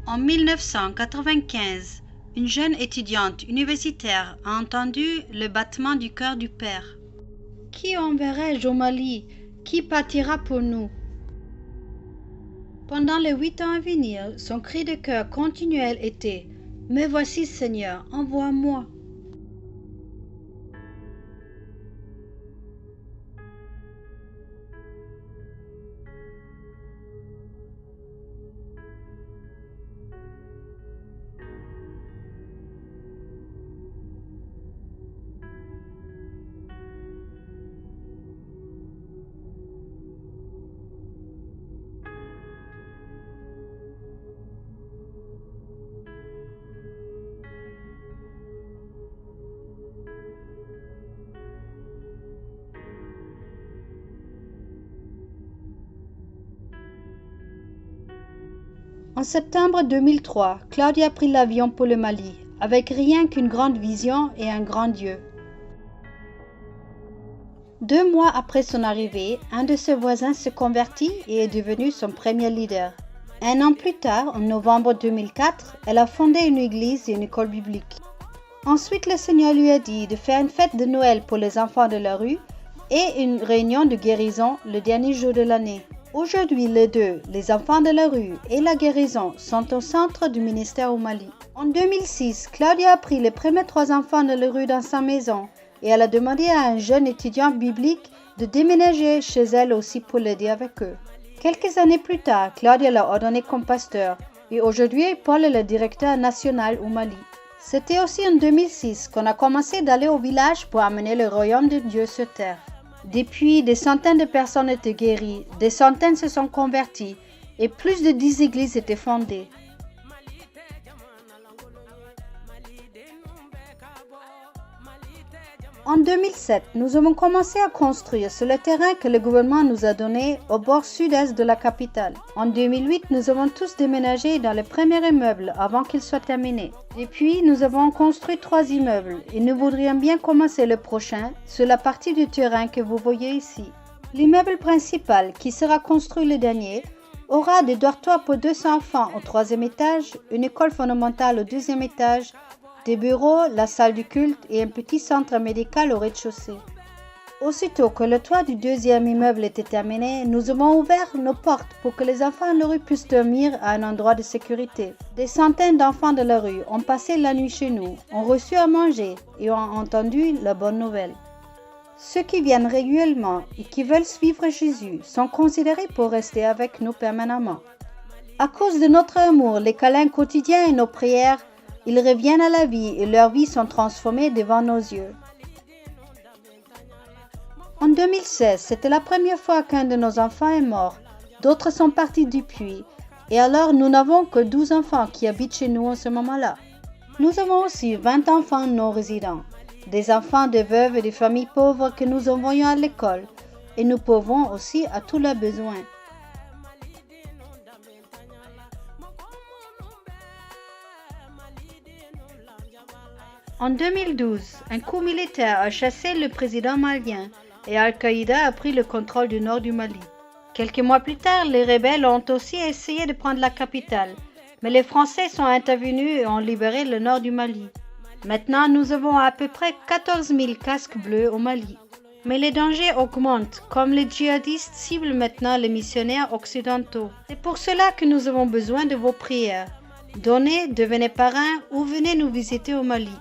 En 1995, une jeune étudiante universitaire a entendu le battement du cœur du Père. « Qui enverrai-je au Mali? Qui partira pour nous ?» Pendant les 8 ans à venir, son cri de cœur continuel était « Me voici Seigneur, envoie-moi !» En septembre 2003, Claudia prit l'avion pour le Mali, avec rien qu'une grande vision et un grand Dieu. 2 mois après son arrivée, un de ses voisins se convertit et est devenu son premier leader. 1 an plus tard, en novembre 2004, elle a fondé une église et une école biblique. Ensuite, le Seigneur lui a dit de faire une fête de Noël pour les enfants de la rue et une réunion de guérison le dernier jour de l'année. Aujourd'hui, les deux, les enfants de la rue et la guérison, sont au centre du ministère au Mali. En 2006, Claudia a pris les premiers 3 enfants de la rue dans sa maison et elle a demandé à un jeune étudiant biblique de déménager chez elle aussi pour l'aider avec eux. Quelques années plus tard, Claudia l'a ordonné comme pasteur et aujourd'hui, Paul est le directeur national au Mali. C'était aussi en 2006 qu'on a commencé d'aller au village pour amener le royaume de Dieu sur terre. Depuis, des centaines de personnes étaient guéries, des centaines se sont converties et plus de 10 églises étaient fondées. En 2007, nous avons commencé à construire sur le terrain que le gouvernement nous a donné au bord sud-est de la capitale. En 2008, nous avons tous déménagé dans le premier immeuble avant qu'il soit terminé. Depuis, nous avons construit 3 immeubles et nous voudrions bien commencer le prochain sur la partie du terrain que vous voyez ici. L'immeuble principal, qui sera construit le dernier, aura des dortoirs pour 200 enfants au 3e étage, une école fondamentale au 2e étage, des bureaux, la salle du culte et un petit centre médical au rez-de-chaussée. Aussitôt que le toit du 2e immeuble était terminé, nous avons ouvert nos portes pour que les enfants de la rue puissent dormir à un endroit de sécurité. Des centaines d'enfants de la rue ont passé la nuit chez nous, ont reçu à manger et ont entendu la bonne nouvelle. Ceux qui viennent régulièrement et qui veulent suivre Jésus sont considérés pour rester avec nous permanemment. À cause de notre amour, les câlins quotidiens et nos prières, ils reviennent à la vie et leurs vies sont transformées devant nos yeux. En 2016, c'était la première fois qu'un de nos enfants est mort. D'autres sont partis depuis. Et alors, nous n'avons que 12 enfants qui habitent chez nous en ce moment-là. Nous avons aussi 20 enfants non résidents. Des enfants de veuves et de familles pauvres que nous envoyons à l'école. Et nous pourvons aussi à tous leurs besoins. En 2012, un coup militaire a chassé le président malien et Al-Qaïda a pris le contrôle du nord du Mali. Quelques mois plus tard, les rebelles ont aussi essayé de prendre la capitale, mais les Français sont intervenus et ont libéré le nord du Mali. Maintenant, nous avons à peu près 14 000 casques bleus au Mali. Mais les dangers augmentent, comme les djihadistes ciblent maintenant les missionnaires occidentaux. C'est pour cela que nous avons besoin de vos prières. Donnez, devenez parrain ou venez nous visiter au Mali.